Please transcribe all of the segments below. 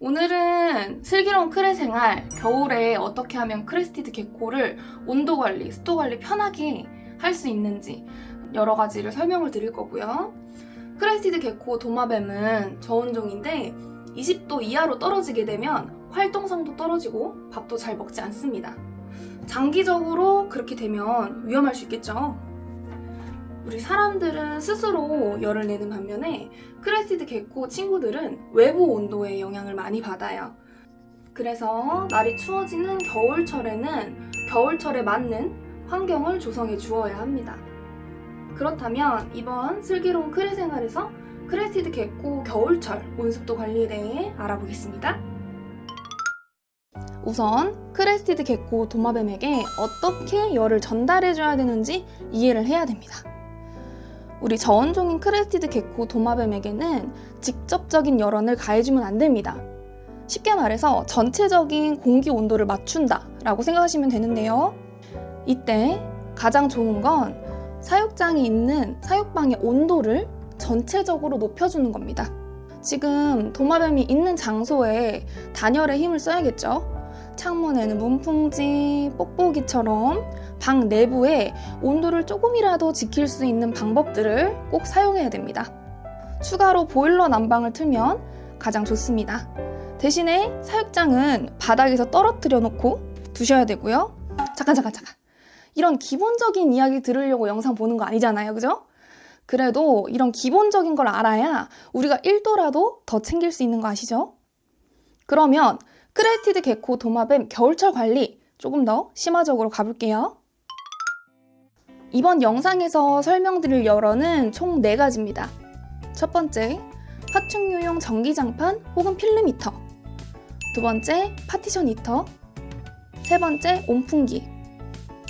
오늘은 슬기로운 크레 생활, 겨울에 어떻게 하면 크레스티드 게코를 온도 관리, 습도 관리 편하게 할 수 있는지 여러 가지를 설명을 드릴 거고요. 크레스티드 게코 도마뱀은 저온종인데 20도 이하로 떨어지게 되면 활동성도 떨어지고 밥도 잘 먹지 않습니다. 장기적으로 그렇게 되면 위험할 수 있겠죠. 우리 사람들은 스스로 열을 내는 반면에 크레스티드 게코 친구들은 외부 온도의 영향을 많이 받아요. 그래서 날이 추워지는 겨울철에는 겨울철에 맞는 환경을 조성해 주어야 합니다. 그렇다면 이번 슬기로운 크레 생활에서 크레스티드 게코 겨울철 온습도 관리에 대해 알아보겠습니다. 우선 크레스티드 게코 도마뱀에게 어떻게 열을 전달해줘야 되는지 이해를 해야 됩니다. 우리 저온종인 크레스티드 게코 도마뱀에게는 직접적인 열원을 가해주면 안 됩니다. 쉽게 말해서 전체적인 공기 온도를 맞춘다 라고 생각하시면 되는데요. 이때 가장 좋은 건 사육장이 있는 사육방의 온도를 전체적으로 높여주는 겁니다. 지금 도마뱀이 있는 장소에 단열의 힘을 써야겠죠. 창문에는 문풍지, 뽁뽁이처럼 방 내부에 온도를 조금이라도 지킬 수 있는 방법들을 꼭 사용해야 됩니다. 추가로 보일러 난방을 틀면 가장 좋습니다. 대신에 사육장은 바닥에서 떨어뜨려 놓고 두셔야 되고요. 잠깐. 이런 기본적인 이야기 들으려고 영상 보는 거 아니잖아요, 그죠? 그래도 이런 기본적인 걸 알아야 우리가 1도라도 더 챙길 수 있는 거 아시죠? 그러면 크레스티드 게코 도마뱀 겨울철 관리 조금 더 심화적으로 가볼게요. 이번 영상에서 설명드릴 열원은 총 4가지입니다. 첫 번째, 파충류용 전기장판 혹은 필름히터. 두 번째, 파티션 히터. 세 번째, 온풍기.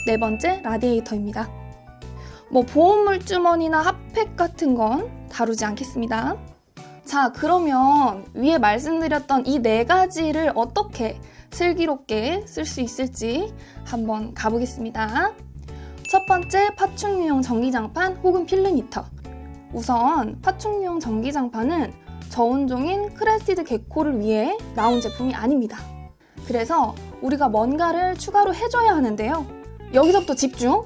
네 번째, 라디에이터입니다. 보온물 주머니나 핫팩 같은 건 다루지 않겠습니다. 자, 그러면 위에 말씀드렸던 이 4가지를 어떻게 슬기롭게 쓸 수 있을지 한번 가보겠습니다. 첫 번째, 파충류용 전기장판 혹은 필름히터. 우선 파충류용 전기장판은 저온종인 크레스티드 게코를 위해 나온 제품이 아닙니다. 그래서 우리가 뭔가를 추가로 해줘야 하는데요. 여기서부터 집중!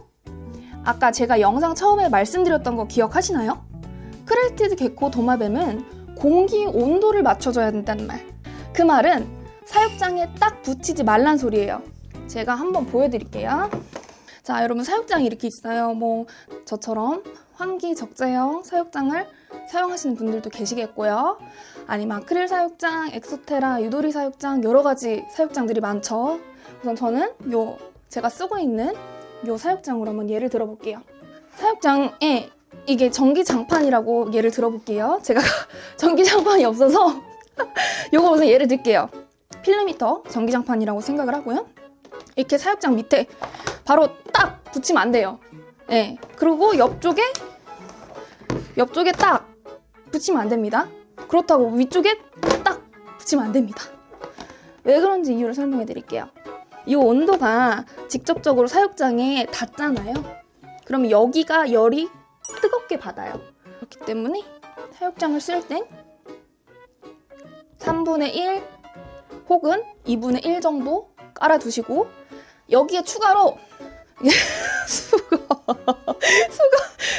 아까 제가 영상 처음에 말씀드렸던 거 기억하시나요? 크레스티드 게코 도마뱀은 공기 온도를 맞춰줘야 된다는 말. 그 말은 사육장에 딱 붙이지 말란 소리예요. 제가 한번 보여드릴게요. 자, 여러분 사육장이 이렇게 있어요. 저처럼 환기 적재형 사육장을 사용하시는 분들도 계시겠고요. 아니면 아크릴 사육장, 엑소테라, 유도리 사육장 여러 가지 사육장들이 많죠. 우선 저는 제가 쓰고 있는 요 사육장으로 한번 예를 들어볼게요. 사육장에 이게 전기장판이라고 예를 들어볼게요. 제가 전기장판이 없어서 요거 우선 예를 들게요. 필름히터 전기장판이라고 생각을 하고요. 이렇게 사육장 밑에 바로 딱 붙이면 안 돼요. 네. 그리고 옆쪽에 딱 붙이면 안 됩니다. 그렇다고 위쪽에 딱 붙이면 안 됩니다. 왜 그런지 이유를 설명해 드릴게요. 이 온도가 직접적으로 사육장에 닿잖아요. 그럼 여기가 열이 뜨겁게 받아요. 그렇기 때문에 사육장을 쓸 땐 3분의 1 혹은 2분의 1 정도 깔아두시고 여기에 추가로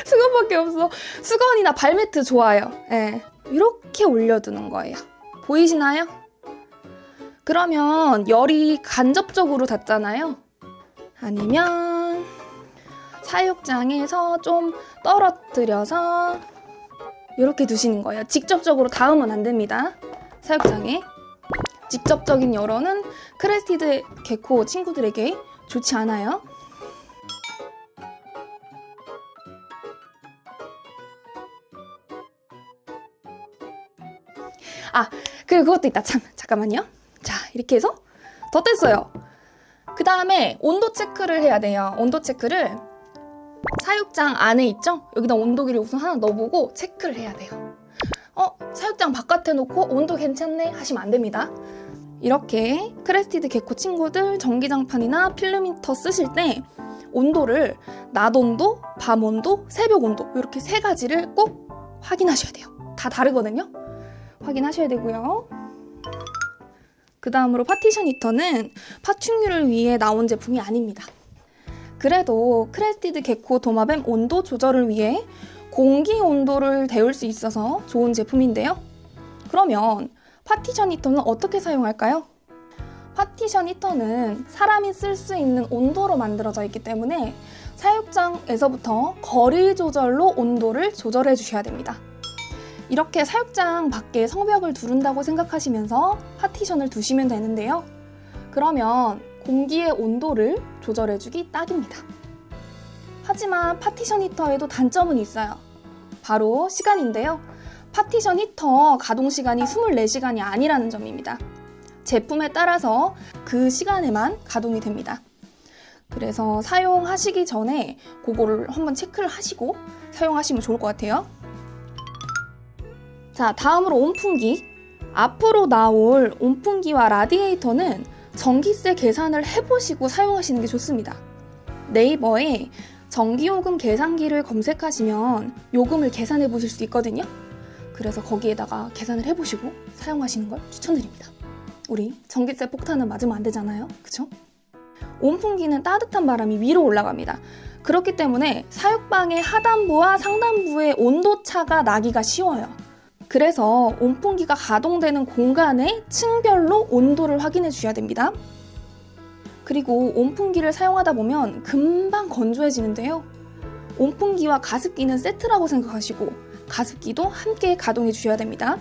수건밖에 없어. 수건이나 발매트 좋아요. 네. 이렇게 올려두는 거예요. 보이시나요? 그러면 열이 간접적으로 닿잖아요. 아니면 사육장에서 좀 떨어뜨려서 이렇게 두시는 거예요. 직접적으로 닿으면 안 됩니다. 사육장에. 직접적인 열원은 크레스티드 게코 친구들에게 좋지 않아요. 그리고 그것도 있다. 잠깐만요. 자, 이렇게 해서 덧댔어요. 그 다음에 온도 체크를 해야 돼요. 온도 체크를 사육장 안에 있죠? 여기다 온도계를 우선 하나 넣어보고 체크를 해야 돼요. 사육장 바깥에 놓고 온도 괜찮네 하시면 안 됩니다. 이렇게 크레스티드 게코 친구들 전기장판이나 필름히터 쓰실 때 온도를 낮 온도, 밤 온도, 새벽 온도 이렇게 3가지를 꼭 확인하셔야 돼요. 다 다르거든요. 확인하셔야 되고요. 그 다음으로 파티션 히터는 파충류를 위해 나온 제품이 아닙니다. 그래도 크레스티드 게코 도마뱀 온도 조절을 위해 공기 온도를 데울 수 있어서 좋은 제품인데요. 그러면 파티션 히터는 어떻게 사용할까요? 파티션 히터는 사람이 쓸 수 있는 온도로 만들어져 있기 때문에 사육장에서부터 거리 조절로 온도를 조절해 주셔야 됩니다. 이렇게 사육장 밖에 성벽을 두른다고 생각하시면서 파티션을 두시면 되는데요. 그러면 공기의 온도를 조절해주기 딱입니다. 하지만 파티션 히터에도 단점은 있어요. 바로 시간인데요. 파티션 히터 가동 시간이 24시간이 아니라는 점입니다. 제품에 따라서 그 시간에만 가동이 됩니다. 그래서 사용하시기 전에 그거를 한번 체크를 하시고 사용하시면 좋을 것 같아요. 자, 다음으로 온풍기. 앞으로 나올 온풍기와 라디에이터는 전기세 계산을 해보시고 사용하시는 게 좋습니다. 네이버에 전기요금 계산기를 검색하시면 요금을 계산해 보실 수 있거든요. 그래서 거기에다가 계산을 해보시고 사용하시는 걸 추천드립니다. 우리 전기세 폭탄은 맞으면 안 되잖아요. 그쵸? 온풍기는 따뜻한 바람이 위로 올라갑니다. 그렇기 때문에 사육방의 하단부와 상단부의 온도차가 나기가 쉬워요. 그래서 온풍기가 가동되는 공간의 층별로 온도를 확인해 주셔야 됩니다. 그리고 온풍기를 사용하다 보면 금방 건조해지는데요. 온풍기와 가습기는 세트라고 생각하시고 가습기도 함께 가동해 주셔야 됩니다.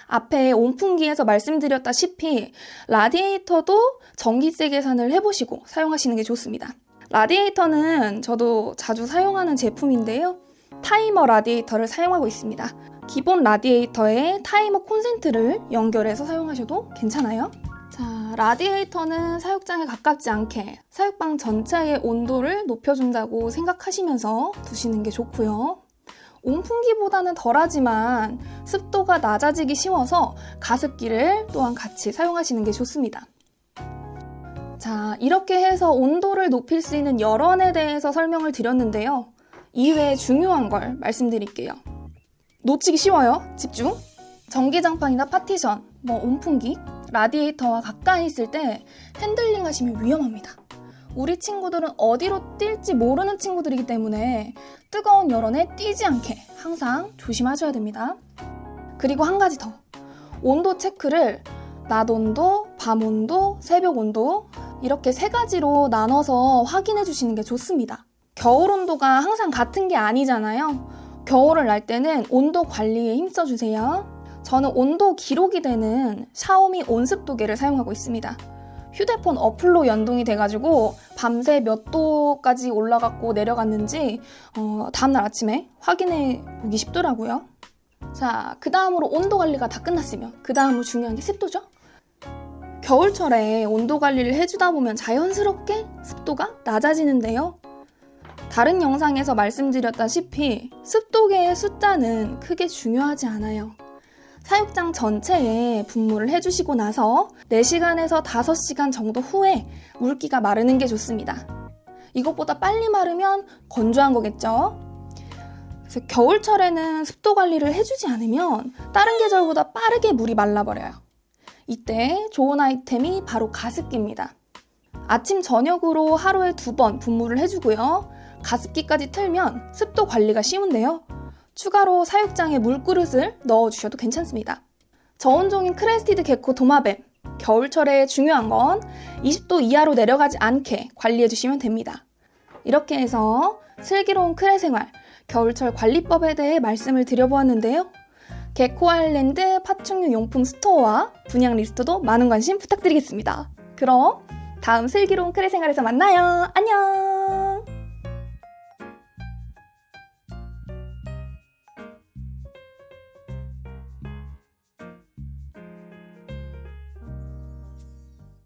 앞에 온풍기에서 말씀드렸다시피 라디에이터도 전기세 계산을 해보시고 사용하시는 게 좋습니다. 라디에이터는 저도 자주 사용하는 제품인데요. 타이머 라디에이터를 사용하고 있습니다. 기본 라디에이터에 타이머 콘센트를 연결해서 사용하셔도 괜찮아요. 자, 라디에이터는 사육장에 가깝지 않게 사육방 전체의 온도를 높여준다고 생각하시면서 두시는 게 좋고요. 온풍기보다는 덜하지만 습도가 낮아지기 쉬워서 가습기를 또한 같이 사용하시는 게 좋습니다. 자, 이렇게 해서 온도를 높일 수 있는 열원에 대해서 설명을 드렸는데요. 이외에 중요한 걸 말씀드릴게요. 놓치기 쉬워요. 집중! 전기장판이나 파티션, 온풍기, 라디에이터와 가까이 있을 때 핸들링 하시면 위험합니다. 우리 친구들은 어디로 뛸지 모르는 친구들이기 때문에 뜨거운 열원에 뛰지 않게 항상 조심하셔야 됩니다. 그리고 한 가지 더. 온도 체크를 낮 온도, 밤 온도, 새벽 온도 이렇게 3가지로 나눠서 확인해 주시는 게 좋습니다. 겨울 온도가 항상 같은 게 아니잖아요. 겨울을 날 때는 온도 관리에 힘써주세요. 저는 온도 기록이 되는 샤오미 온습도계를 사용하고 있습니다. 휴대폰 어플로 연동이 돼가지고 밤새 몇 도까지 올라갔고 내려갔는지 다음날 아침에 확인해 보기 쉽더라고요. 자, 그 다음으로 온도 관리가 다 끝났으면 그 다음으로 중요한 게 습도죠. 겨울철에 온도 관리를 해주다 보면 자연스럽게 습도가 낮아지는데요. 다른 영상에서 말씀드렸다시피 습도계의 숫자는 크게 중요하지 않아요. 사육장 전체에 분무를 해주시고 나서 4시간에서 5시간 정도 후에 물기가 마르는 게 좋습니다. 이것보다 빨리 마르면 건조한 거겠죠? 그래서 겨울철에는 습도 관리를 해주지 않으면 다른 계절보다 빠르게 물이 말라버려요. 이때 좋은 아이템이 바로 가습기입니다. 아침 저녁으로 하루에 2번 분무를 해주고요. 가습기까지 틀면 습도 관리가 쉬운데요. 추가로 사육장에 물그릇을 넣어주셔도 괜찮습니다. 저온종인 크레스티드 게코 도마뱀, 겨울철에 중요한 건 20도 이하로 내려가지 않게 관리해주시면 됩니다. 이렇게 해서 슬기로운 크레 생활, 겨울철 관리법에 대해 말씀을 드려보았는데요. 게코 아일랜드 파충류 용품 스토어와 분양 리스트도 많은 관심 부탁드리겠습니다. 그럼 다음 슬기로운 크레 생활에서 만나요. 안녕!